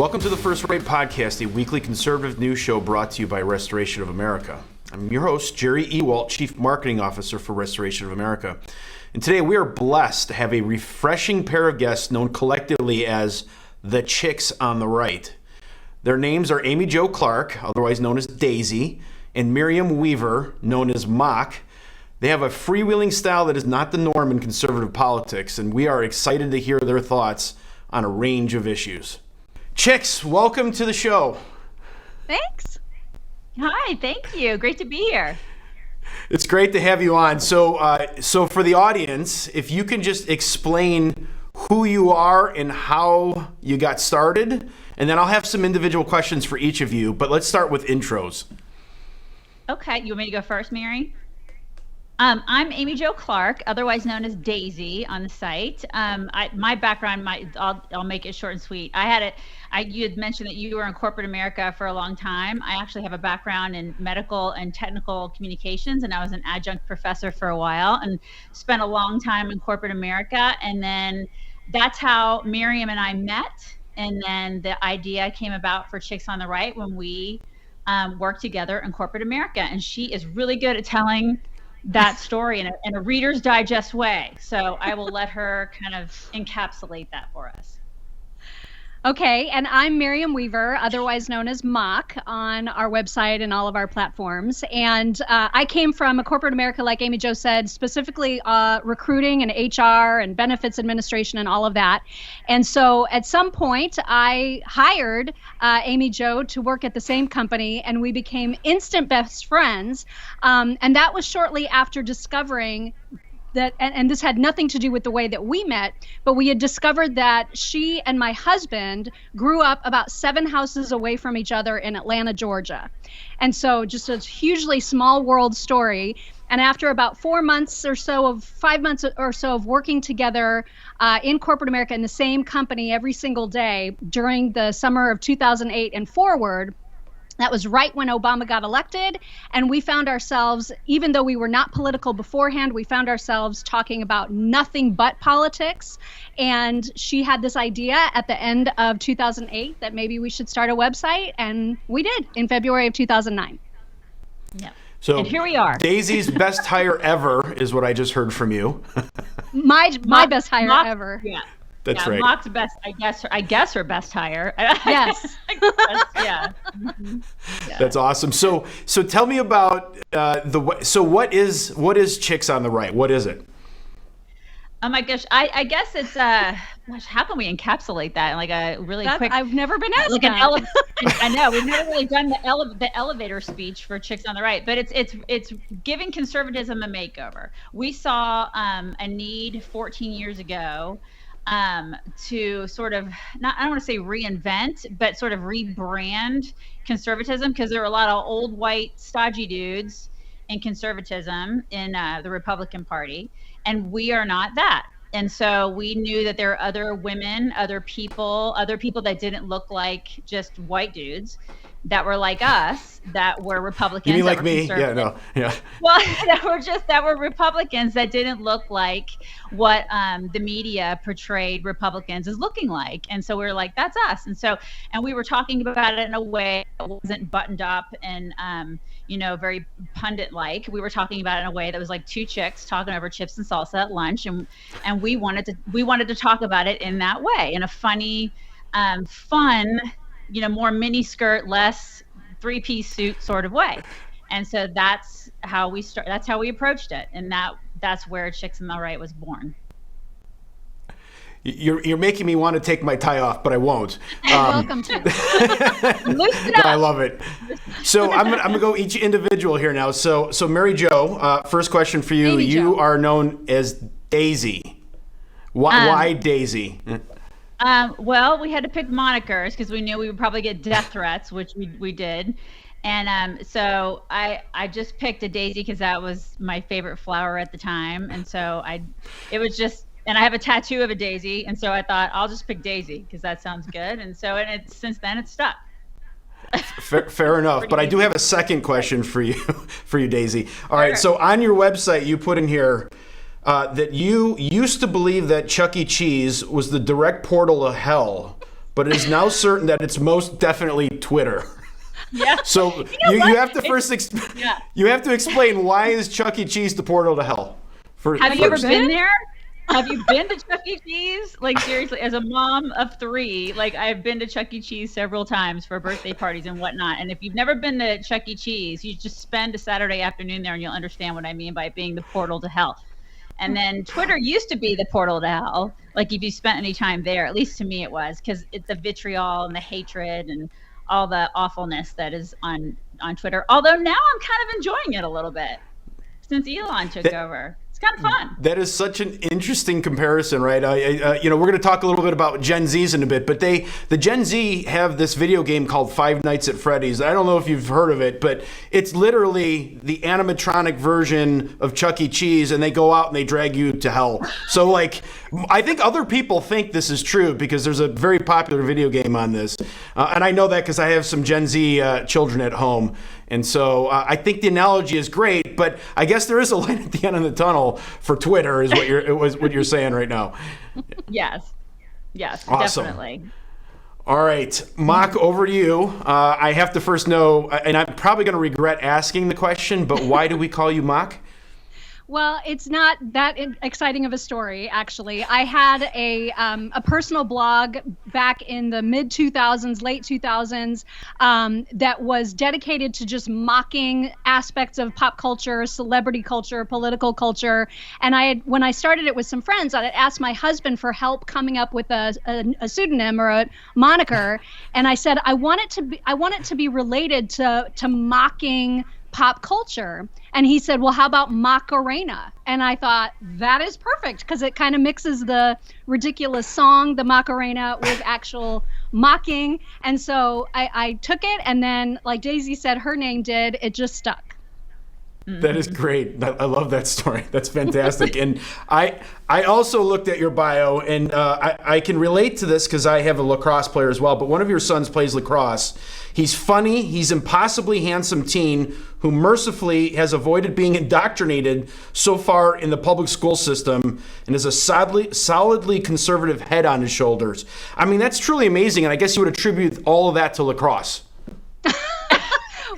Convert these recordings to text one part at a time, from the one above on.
Welcome to the First Rate Podcast, a weekly conservative news show brought to you by Restoration of America. I'm your host, Jerry Ewalt, Chief Marketing Officer for Restoration of America. And today we are blessed to have a refreshing pair of guests known collectively as the Chicks on the Right. Their names are Amy Jo Clark, otherwise known as Daisy, and Miriam Weaver, known as Mock. They have a freewheeling style that is not the norm in conservative politics, and we are excited to hear their thoughts on a range of issues. Chicks, welcome to the show. Thanks. Hi, thank you. Great to be here. It's great to have you on. So for the audience, if you can just explain who you are and how you got started, and then I'll have some individual questions for each of you, but let's start with intros. Okay, you want me to go first, Mary? I'm Amy Jo Clark, otherwise known as Daisy on the site. My background, I'll make it short and sweet. You had mentioned that you were in corporate America for a long time. I actually have a background in medical and technical communications, and I was an adjunct professor for a while and spent a long time in corporate America. And then that's how Miriam and I met. And then the idea came about for Chicks on the Right when we worked together in corporate America. And she is really good at telling that story in a Reader's Digest way. So I will let her kind of encapsulate that for us. Okay, and I'm Miriam Weaver, otherwise known as Mock, on our website and all of our platforms. And I came from a corporate America, like Amy Jo said, specifically recruiting and HR and benefits administration and all of that. And so at some point, I hired Amy Jo to work at the same company, and we became instant best friends. And that was shortly after discovering that, and this had nothing to do with the way that we met, but we had discovered that she and my husband grew up about 7 houses away from each other in Atlanta, Georgia. And so just a hugely small world story. And after about 5 months or so of working together in corporate America in the same company every single day during the summer of 2008 and forward, that was right when Obama got elected, and we found ourselves, even though we were not political beforehand, we found ourselves talking about nothing but politics. And she had this idea at the end of 2008 that maybe we should start a website, and we did in February of 2009. Yeah. So and here we are. Daisy's best hire ever is what I just heard from you. My best hire ever. Yeah. That's right. Mock's best, I guess her best hire. Yes. Yeah. Mm-hmm. Yeah. That's awesome. So tell me about what is Chicks on the Right? What is it? Oh my gosh, I guess it's how can we encapsulate that in like a really quick? I've never been asked like that. I know we've never really done the elevator speech for Chicks on the Right, but it's giving conservatism a makeover. We saw a need 14 years ago to sort of I don't want to say reinvent, but sort of rebrand conservatism, because there are a lot of old white stodgy dudes in conservatism in the Republican Party, and we are not that. And so we knew that there are other women, other people that didn't look like just white dudes that were like us, that were Republicans. You mean like me? Yeah, no, yeah. Well, that were Republicans that didn't look like what the media portrayed Republicans as looking like. And so we were like, that's us. And we were talking about it in a way that wasn't buttoned up and, very pundit-like. We were talking about it in a way that was like two chicks talking over chips and salsa at lunch. And we wanted to talk about it in that way, in a funny, fun, more mini skirt, less 3-piece suit sort of way. And so that's how we approached it. And that's where Chicks on the Right was born. You're making me want to take my tie off, but I won't. Welcome to. Loosen up. I love it. So I'm gonna go each individual here now. So Mary Jo, first question for you. Amy You Jo. are known as Daisy. Why Daisy? Well, we had to pick monikers because we knew we would probably get death threats, which we did. And so I just picked a daisy because that was my favorite flower at the time. And so and I have a tattoo of a daisy. And so I thought I'll just pick Daisy because that sounds good. And so since then it's stuck. Fair enough. But I do have a second question for you, Daisy. All right. So on your website, you put in here that you used to believe that Chuck E. Cheese was the direct portal to hell, but it is now certain that it's most definitely Twitter. Yeah. So you have to first you have to explain, why is Chuck E. Cheese the portal to hell? Have you ever been there? Have you been to Chuck E. Cheese? Like, seriously, as a mom of 3, like, I've been to Chuck E. Cheese several times for birthday parties and whatnot. And if you've never been to Chuck E. Cheese, you just spend a Saturday afternoon there and you'll understand what I mean by it being the portal to hell. And then Twitter used to be the portal to hell. Like, if you spent any time there, at least to me it was, because it's the vitriol and the hatred and all the awfulness that is on Twitter. Although now I'm kind of enjoying it a little bit since Elon took over. It's kind of fun. That is such an interesting comparison, right? We're going to talk a little bit about Gen Zs in a bit, but the Gen Z have this video game called Five Nights at Freddy's. I don't know if you've heard of it, but it's literally the animatronic version of Chuck E. Cheese, and they go out and they drag you to hell. So, like, I think other people think this is true because there's a very popular video game on this. And I know that because I have some Gen Z children at home. And so I think the analogy is great, but I guess there is a light at the end of the tunnel for Twitter, is what you're saying right now. Yes, awesome. Definitely. All right, Mock, over to you. I have to first know, and I'm probably going to regret asking the question, but why do we call you Mock? Well, it's not that exciting of a story, actually. I had a personal blog back in the mid-2000s, late 2000s, that was dedicated to just mocking aspects of pop culture, celebrity culture, political culture. And when I started it with some friends, I had asked my husband for help coming up with a pseudonym or a moniker. And I said, I want it to be related to mocking pop culture. And he said, well, how about Macarena? And I thought, that is perfect, because it kind of mixes the ridiculous song, the Macarena, with actual mocking. And so I took it, and then, like Daisy said her name did, it just stuck. That is great. I love that story. That's fantastic. And I also looked at your bio, and I can relate to this because I have a lacrosse player as well, but one of your sons plays lacrosse. He's funny. He's impossibly handsome teen who mercifully has avoided being indoctrinated so far in the public school system and has a solidly conservative head on his shoulders. I mean, that's truly amazing, and I guess you would attribute all of that to lacrosse.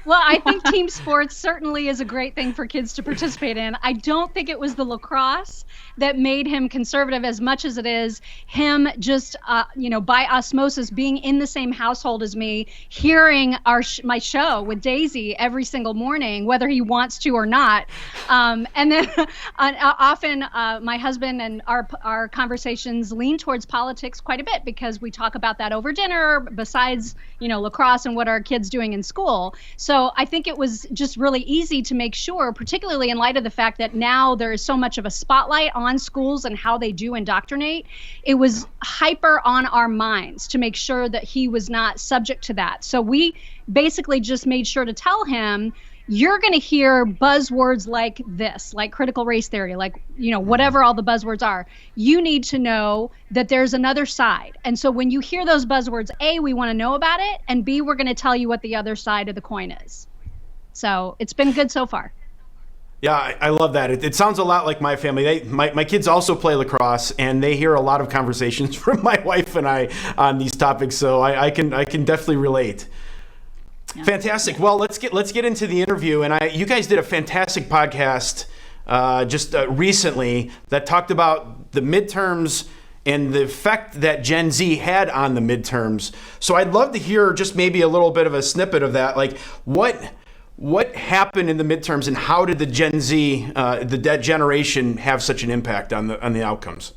Well, I think team sports certainly is a great thing for kids to participate in. I don't think it was the lacrosse that made him conservative as much as it is him just, by osmosis, being in the same household as me, hearing my show with Daisy every single morning, whether he wants to or not. And then often my husband and our conversations lean towards politics quite a bit because we talk about that over dinner besides, lacrosse and what our kids doing in school. So I think it was just really easy to make sure, particularly in light of the fact that now there is so much of a spotlight on schools and how they do indoctrinate. It was hyper on our minds to make sure that he was not subject to that. So we basically just made sure to tell him, you're going to hear buzzwords like this, like critical race theory, like, whatever all the buzzwords are. You need to know that there's another side. And so when you hear those buzzwords, A, we want to know about it, and B, we're going to tell you what the other side of the coin is. So it's been good so far. Yeah, I love that. It sounds a lot like my family. My kids also play lacrosse, and they hear a lot of conversations from my wife and I on these topics. So I can definitely relate. Yeah. Fantastic. Well, let's get into the interview. And you guys did a fantastic podcast just recently that talked about the midterms and the effect that Gen Z had on the midterms. So I'd love to hear just maybe a little bit of a snippet of that. Like what happened in the midterms, and how did the Gen Z, that generation, have such an impact on the outcomes?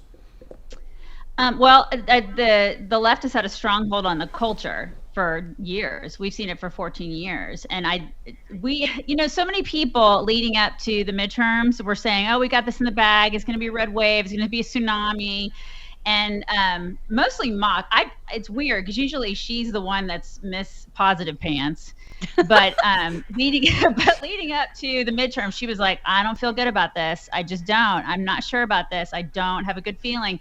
The left has had a stronghold on the culture for years. We've seen it for 14 years. And so many people leading up to the midterms were saying, oh, we got this in the bag. It's going to be a red wave. It's going to be a tsunami. And mostly Mock. It's weird because usually she's the one that's Miss Positive Pants. But leading up to the midterm, she was like, I don't feel good about this. I just don't. I'm not sure about this. I don't have a good feeling.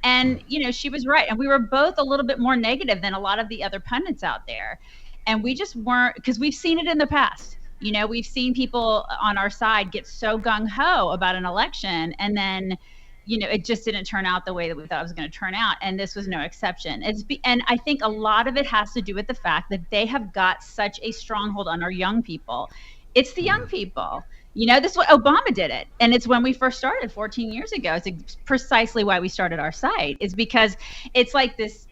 And, she was right. And we were both a little bit more negative than a lot of the other pundits out there. And we just weren't, because we've seen it in the past. We've seen people on our side get so gung-ho about an election, and then it just didn't turn out the way that we thought it was going to turn out. And this was no exception. And I think a lot of it has to do with the fact that they have got such a stronghold on our young people. It's the young people. This is what Obama did it. And it's when we first started 14 years ago. It's precisely why we started our site, is because it's like this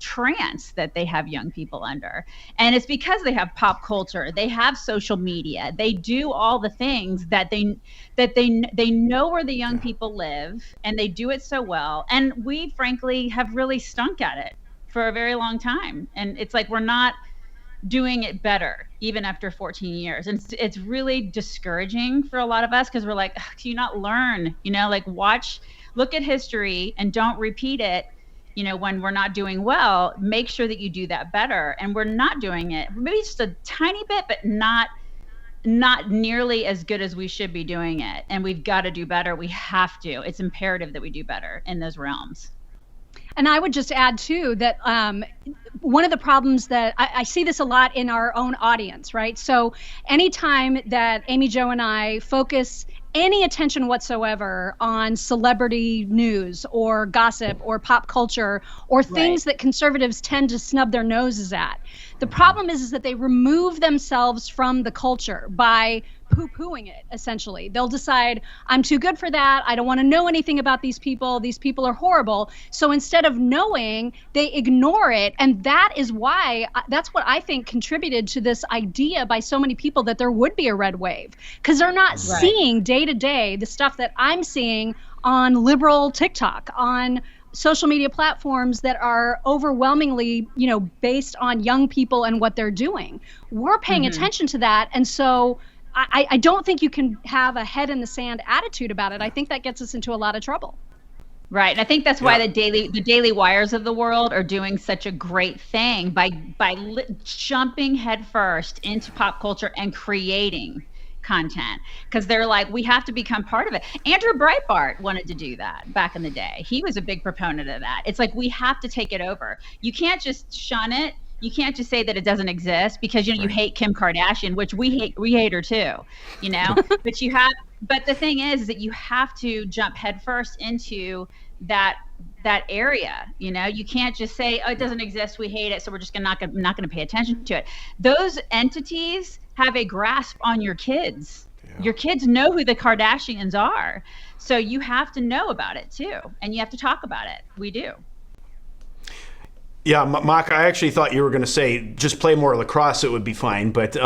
trance that they have young people under. And it's because they have pop culture, they have social media, they do all the things that they know where the young people live, and they do it so well. And we frankly have really stunk at it for a very long time. And it's like, we're not doing it better even after 14 years, and it's really discouraging for a lot of us, because we're like, can you not learn, look at history and don't repeat it, when we're not doing well. Make sure that you do that better. And we're not doing it, maybe just a tiny bit, but not nearly as good as we should be doing it. And we've got to do better. We have to. It's imperative that we do better in those realms. And I would just add too that one of the problems that I see this a lot in our own audience, right? So anytime that Amy Jo and I focus any attention whatsoever on celebrity news or gossip or pop culture or things that conservatives tend to snub their noses at, the problem is that they remove themselves from the culture by poo-pooing it, essentially. They'll decide, I'm too good for that. I don't want to know anything about these people. These people are horrible. So instead of knowing, they ignore it. And that is why, that's what I think contributed to this idea by so many people that there would be a red wave. Because they're not seeing day to day the stuff that I'm seeing on liberal TikTok, on social media platforms that are overwhelmingly, based on young people and what they're doing. We're paying attention to that. And so I don't think you can have a head in the sand attitude about it. I think that gets us into a lot of trouble. Right. And I think that's why the Daily Wires of the world are doing such a great thing by jumping headfirst into pop culture and creating content, because they're like, we have to become part of it. Andrew Breitbart wanted to do that back in the day. He was a big proponent of that. It's like, we have to take it over. You can't just shun it. You can't just say that it doesn't exist because you hate Kim Kardashian, which we hate her too, but the thing is that you have to jump headfirst into that area. You can't just say, oh, it doesn't exist, we hate it, so we're just not going to pay attention to it. Those entities have a grasp on your kids. Your kids know who the Kardashians are, so you have to know about it too, and you have to talk about it. We do. Yeah, Mock, I actually thought you were going to say just play more lacrosse, it would be fine. But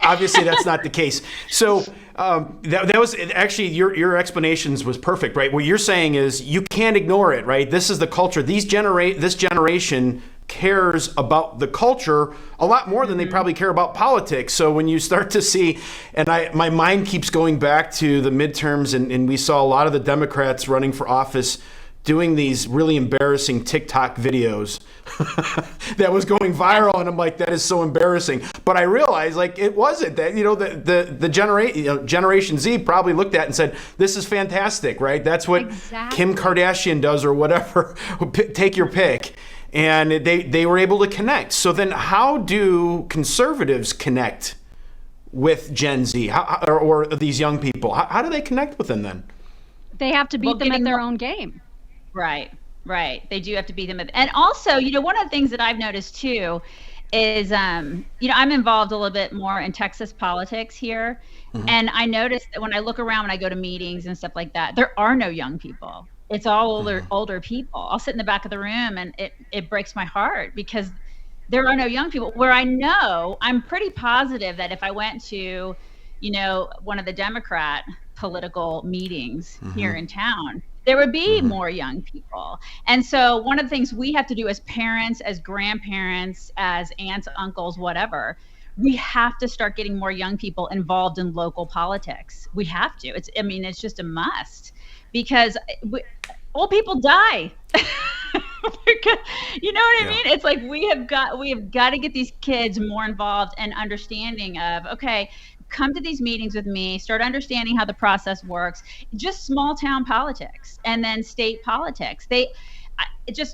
obviously that's not the case. So that was actually your explanations was perfect, right? What you're saying is you can't ignore it, right? This is the culture. This generation cares about the culture a lot more than they probably care about politics. So when you start to see, and my mind keeps going back to the midterms, and we saw a lot of the Democrats running for office doing these really embarrassing TikTok videos that was going viral, and I'm like, that is so embarrassing. But I realized, like, it wasn't that. The Generation Z probably looked at it and said, "This is fantastic, right? That's what Kim Kardashian does, or whatever. Take your pick." And they were able to connect. So then, how do conservatives connect with Gen Z or these young people? How do they connect with them then? They have to beat them at their own game. Right. They do have to beat them. And also, one of the things that I've noticed too is, I'm involved a little bit more in Texas politics here. Mm-hmm. And I noticed that when I look around, when I go to meetings and stuff like that, there are no young people. It's all older people. I'll sit in the back of the room, and it breaks my heart because there are no young people. Where I know, I'm pretty positive that if I went to, one of the Democrat political meetings here in town, there would be more young people. And so one of the things we have to do as parents, as grandparents, as aunts, uncles, whatever, we have to start getting more young people involved in local politics. We have to. It's just a must, because old people die. You know what I mean? It's like we have got to get these kids more involved and understanding of, okay, come to these meetings with me, start understanding how the process works, just small town politics and then state politics.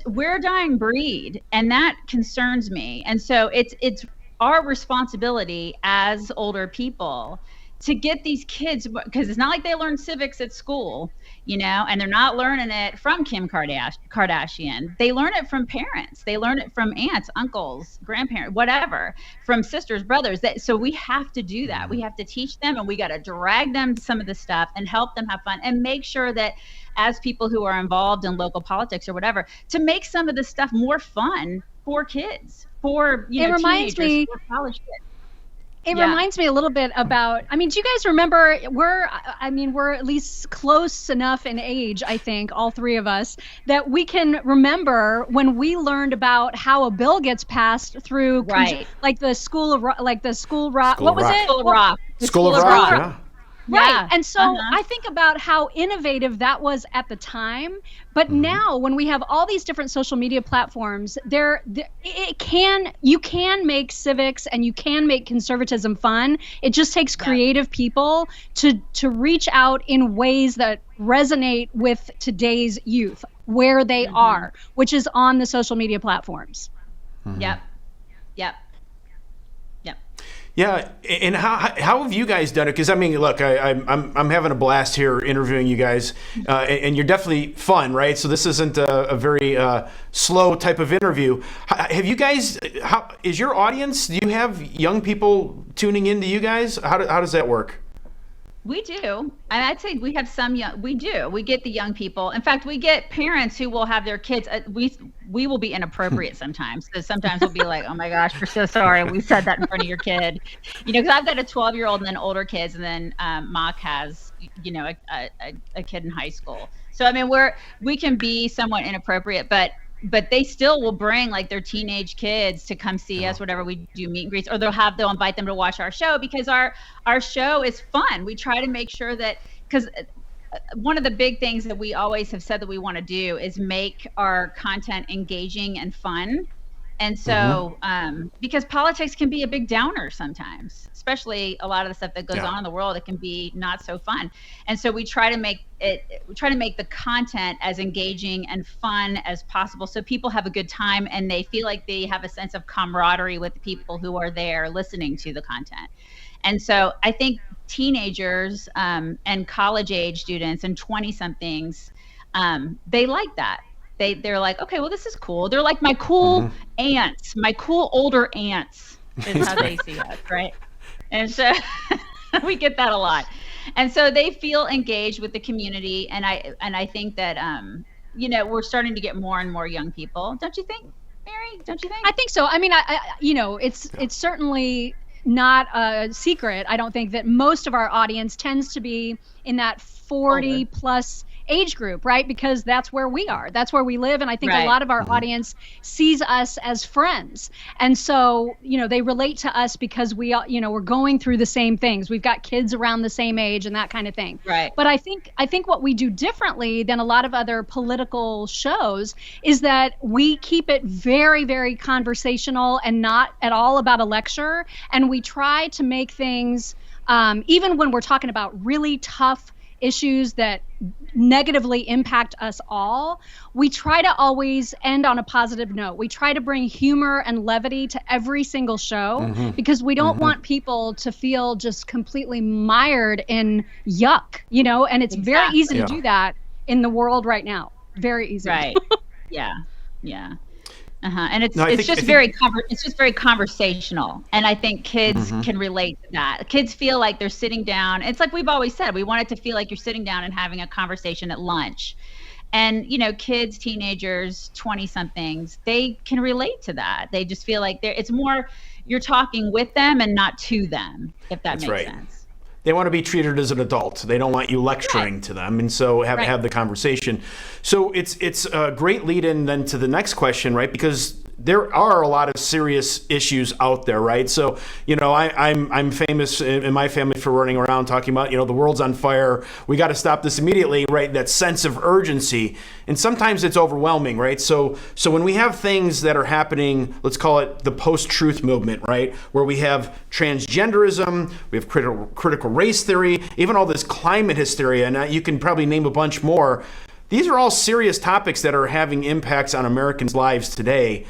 We're a dying breed, and that concerns me. And so it's our responsibility as older people to get these kids, because it's not like they learn civics at school, and they're not learning it from Kim Kardashian. They learn it from parents. They learn it from aunts, uncles, grandparents, whatever, from sisters, brothers. So we have to do that. We have to teach them, and we got to drag them to some of the stuff and help them have fun, and make sure that as people who are involved in local politics or whatever, to make some of this stuff more fun for kids, for teenagers, for college kids. It reminds me a little bit about, do you guys remember, we're at least close enough in age, I think, all three of us, that we can remember when we learned about how a bill gets passed through, like the School of Rock, what was it? School of Rock. School of Rock, yeah. Right. Yeah. And so I think about how innovative that was at the time. But now when we have all these different social media platforms, you can make civics and you can make conservatism fun. It just takes creative people to reach out in ways that resonate with today's youth, where they are, which is on the social media platforms. Yep. Yeah, and how have you guys done it? Because look, I'm having a blast here interviewing you guys, and you're definitely fun, right? So this isn't a very slow type of interview. Have you guys? How is your audience? Do you have young people tuning into you guys? How does that work? We do. And I'd say we have some we do. We get the young people. In fact, we get parents who will have their kids. We will be inappropriate sometimes. So sometimes we'll be like, oh my gosh, we're so sorry. We said that in front of your kid. Because I've got a 12-year-old and then older kids. And then Mock has, a kid in high school. So, we can be somewhat inappropriate, but they still will bring like their teenage kids to come see us, whatever we do meet and greets, or they'll invite them to watch our show, because our show is fun. We try to make sure that, because one of the big things that we always have said that we want to do is make our content engaging and fun. And so, because politics can be a big downer sometimes, especially a lot of the stuff that goes on in the world, it can be not so fun. And so we try to make the content as engaging and fun as possible, so people have a good time and they feel like they have a sense of camaraderie with the people who are there listening to the content. And so I think teenagers and college age students and 20-somethings, they like that. They're like, okay, well, this is cool. They're like my cool aunts, my cool older aunts is how they see us, right? And so we get that a lot. And so they feel engaged with the community. And I think that, we're starting to get more and more young people. Don't you think, Mary? Don't you think? I think so. It's certainly not a secret. I don't think that most of our audience tends to be in that 40 plus age group, right? Because that's where we are. That's where we live. And I think a lot of our audience sees us as friends. And so, they relate to us because we, we're going through the same things. We've got kids around the same age and that kind of thing. Right. But I think what we do differently than a lot of other political shows is that we keep it very, very conversational and not at all about a lecture. And we try to make things, even when we're talking about really tough issues that negatively impact us all, we try to always end on a positive note. We try to bring humor and levity to every single show because we don't want people to feel just completely mired in yuck, and it's very easy to do that in the world right now. Very easy. Right. Yeah. And it's just very conversational, and I think kids can relate to that. Kids feel like they're sitting down. It's like we've always said, we want it to feel like you're sitting down and having a conversation at lunch. And kids, teenagers, 20-somethings, they can relate to that. They just feel like it's more you're talking with them and not to them, if that makes sense. They want to be treated as an adult. They don't want you lecturing to them, and so have the conversation. So it's a great lead-in then to the next question, right? Because there are a lot of serious issues out there, right? So, I'm famous in my family for running around talking about, the world's on fire. We got to stop this immediately, right? That sense of urgency. And sometimes it's overwhelming, right? So when we have things that are happening, let's call it the post-truth movement, right? Where we have transgenderism, we have critical race theory, even all this climate hysteria, and you can probably name a bunch more. These are all serious topics that are having impacts on Americans' lives today.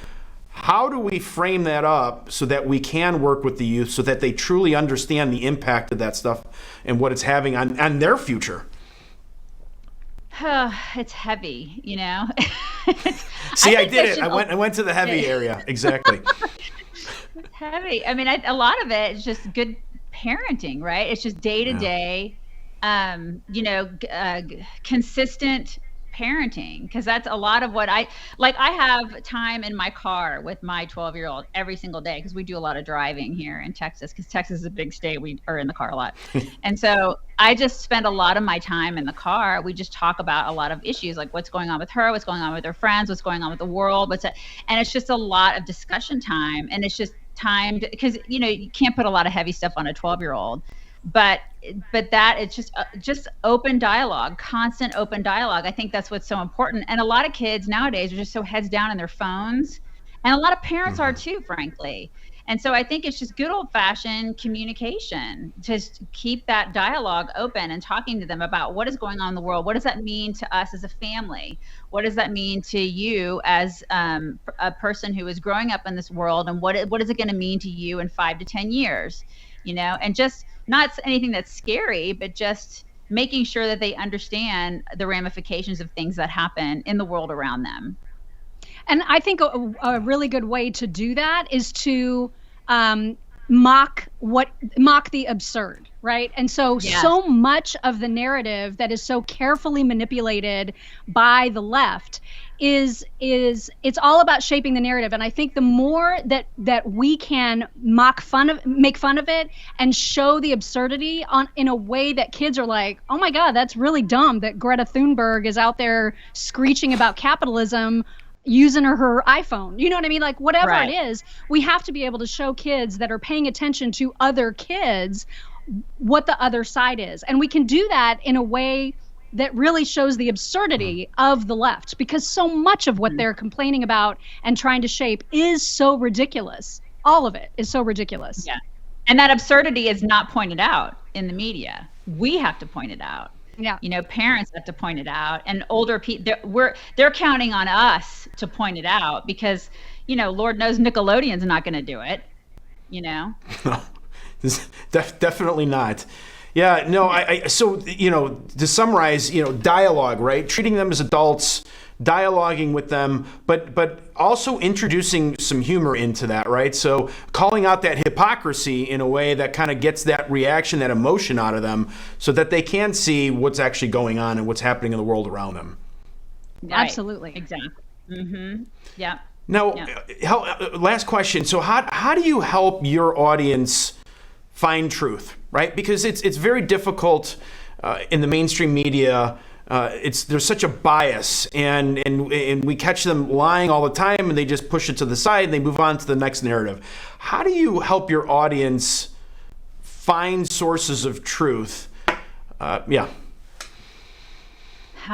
How do we frame that up so that we can work with the youth so that they truly understand the impact of that stuff and what it's having on their future? It's heavy, you know. See, I did it. I went to the heavy area. Exactly. It's heavy. I mean, a lot of it is just good parenting, right? It's just day to day, consistent parenting, because that's a lot of what I have time in my car with my 12-year-old every single day, because we do a lot of driving here in Texas, because Texas is a big state. We are in the car a lot. And so I just spend a lot of my time in the car. We just talk about a lot of issues, like what's going on with her, what's going on with her friends, what's going on with the world, and it's just a lot of discussion time. And it's just time because you can't put a lot of heavy stuff on a 12-year-old. But that it's just open dialogue, constant open dialogue. I think that's what's so important. And a lot of kids nowadays are just so heads down in their phones, and a lot of parents are too, frankly. And so I think it's just good old-fashioned communication, just keep that dialogue open and talking to them about what is going on in the world. What does that mean to us as a family? What does that mean to you as a person who is growing up in this world? And what is it going to mean to you in 5 to 10 years? And just not anything that's scary, but just making sure that they understand the ramifications of things that happen in the world around them. And I think a really good way to do that is to mock the absurd, right? And so much of the narrative that is so carefully manipulated by the left is it's all about shaping the narrative. And I think the more that we can make fun of it and show the absurdity in a way that kids are like, oh my God, that's really dumb that Greta Thunberg is out there screeching about capitalism using her iPhone. You know what I mean? Like whatever it is, we have to be able to show kids that are paying attention to other kids what the other side is. And we can do that in a way that really shows the absurdity of the left, because so much of what they're complaining about and trying to shape is so ridiculous. All of it is so ridiculous. Yeah. And that absurdity is not pointed out in the media. We have to point it out. Yeah. Parents have to point it out, and older people, they're counting on us to point it out, because, Lord knows Nickelodeon's not going to do it, No, definitely not. Yeah, no, so, to summarize, dialogue, right? Treating them as adults, dialoguing with them, but also introducing some humor into that, right? So calling out that hypocrisy in a way that kind of gets that reaction, that emotion out of them, so that they can see what's actually going on and what's happening in the world around them. Right. Absolutely. Exactly. Mm-hmm. Yeah. Now, last question. So how do you help your audience find truth, right? Because it's very difficult in the mainstream media. There's such a bias, and we catch them lying all the time, and they just push it to the side and they move on to the next narrative. How do you help your audience find sources of truth? How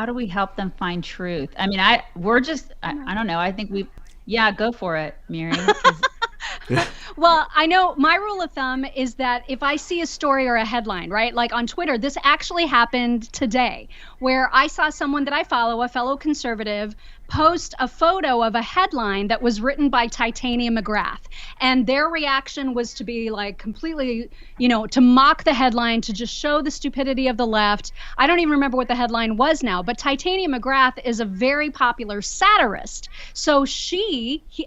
do we help them find truth? I mean, I don't know. I think go for it, Mary. Well, I know my rule of thumb is that if I see a story or a headline, right, like on Twitter, this actually happened today, where I saw someone that I follow, a fellow conservative, post a photo of a headline that was written by Titania McGrath. And their reaction was to be like completely, to mock the headline, to just show the stupidity of the left. I don't even remember what the headline was now, but Titania McGrath is a very popular satirist. So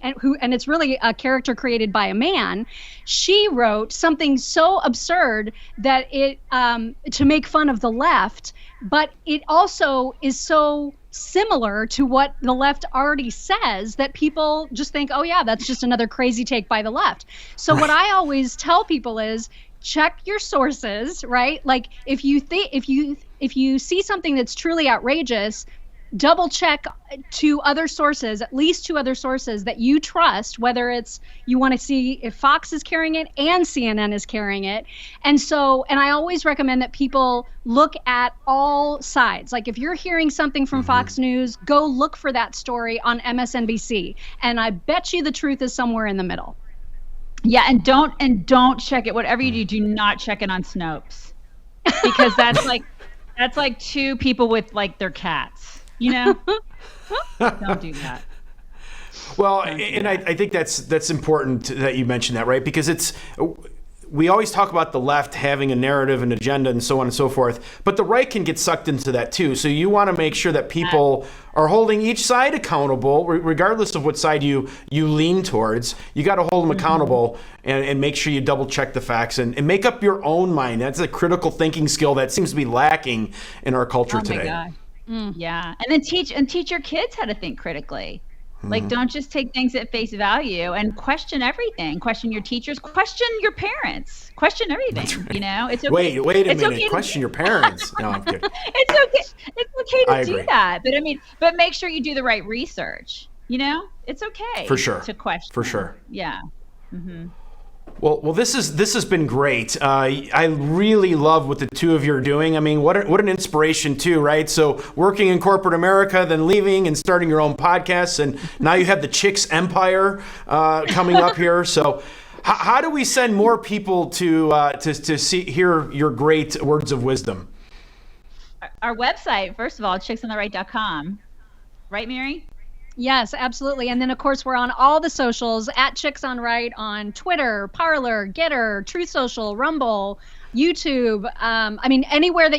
and it's really a character created by a man, she wrote something so absurd that it, to make fun of the left, but it also is so similar to what the left already says that people just think, oh yeah, that's just another crazy take by the left. So what I always tell people is check your sources, right? Like if you see something that's truly outrageous, double check to other sources, at least 2 other sources that you trust, whether it's you want to see if Fox is carrying it and CNN is carrying it. And I always recommend that people look at all sides. Like if you're hearing something from Fox News, go look for that story on MSNBC. And I bet you the truth is somewhere in the middle. Yeah, and don't check it. Whatever you do not check it on Snopes. Because that's like 2 people with like their cats. Don't do that. Well, and I think that's important that you mentioned that, right? Because we always talk about the left having a narrative, an agenda, and so on and so forth, but the right can get sucked into that too. So you want to make sure that people are holding each side accountable, regardless of what side you lean towards. You got to hold them accountable and make sure you double check the facts and make up your own mind. That's a critical thinking skill that seems to be lacking in our culture today. My God. Yeah, and then teach your kids how to think critically. Like, don't just take things at face value and question everything. Question your teachers, question your parents, question everything. Right. You know, it's okay. Wait a it's minute. okay question your parents. No, I'm kidding. It's okay I to do agree. that. But make sure you do the right research. You know, it's okay For sure. to question. For sure. Yeah. Well, this has been great. I really love what the two of you are doing. I mean, what an inspiration too, right? So working in corporate America, then leaving and starting your own podcasts, and now you have the Chicks Empire coming up here. So, how do we send more people to hear your great words of wisdom? Our website, first of all, chicksontheright.com. Right, Mary? Yes, absolutely. And then, of course, we're on all the socials at Chicks on Right on Twitter, Parler, Getter, Truth Social, Rumble, YouTube. I mean, anywhere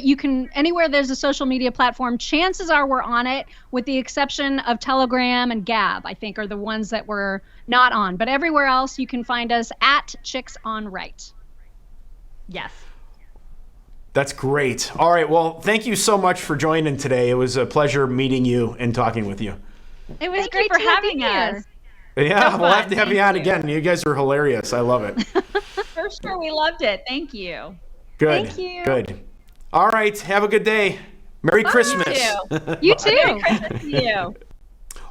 there's a social media platform, chances are we're on it, with the exception of Telegram and Gab, I think, are the ones that we're not on. But everywhere else, you can find us at Chicks on Right. Yes. That's great. All right. Well, thank you so much for joining today. It was a pleasure meeting you and talking with you. It was Thank great you for to having be us. here. Yeah, So we'll have fun. to have you Thank on you. again. You guys are hilarious. I love it. For sure. We loved it. Thank you. Good. Thank you. Good. All right. Have a good day. Merry Christmas. You too. Merry Christmas to you.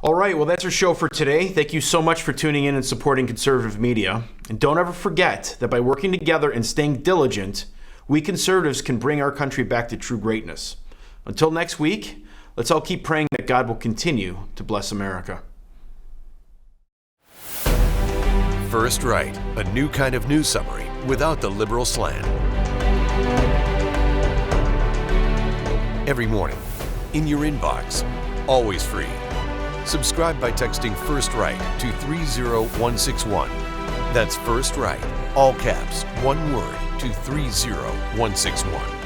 All right. Well, that's our show for today. Thank you so much for tuning in and supporting conservative media. And don't ever forget that by working together and staying diligent, we conservatives can bring our country back to true greatness. Until next week, let's all keep praying that God will continue to bless America. First Right, a new kind of news summary without the liberal slant. Every morning, in your inbox, always free. Subscribe by texting First Right to 30161. That's First Right, all caps, one word, to 30161.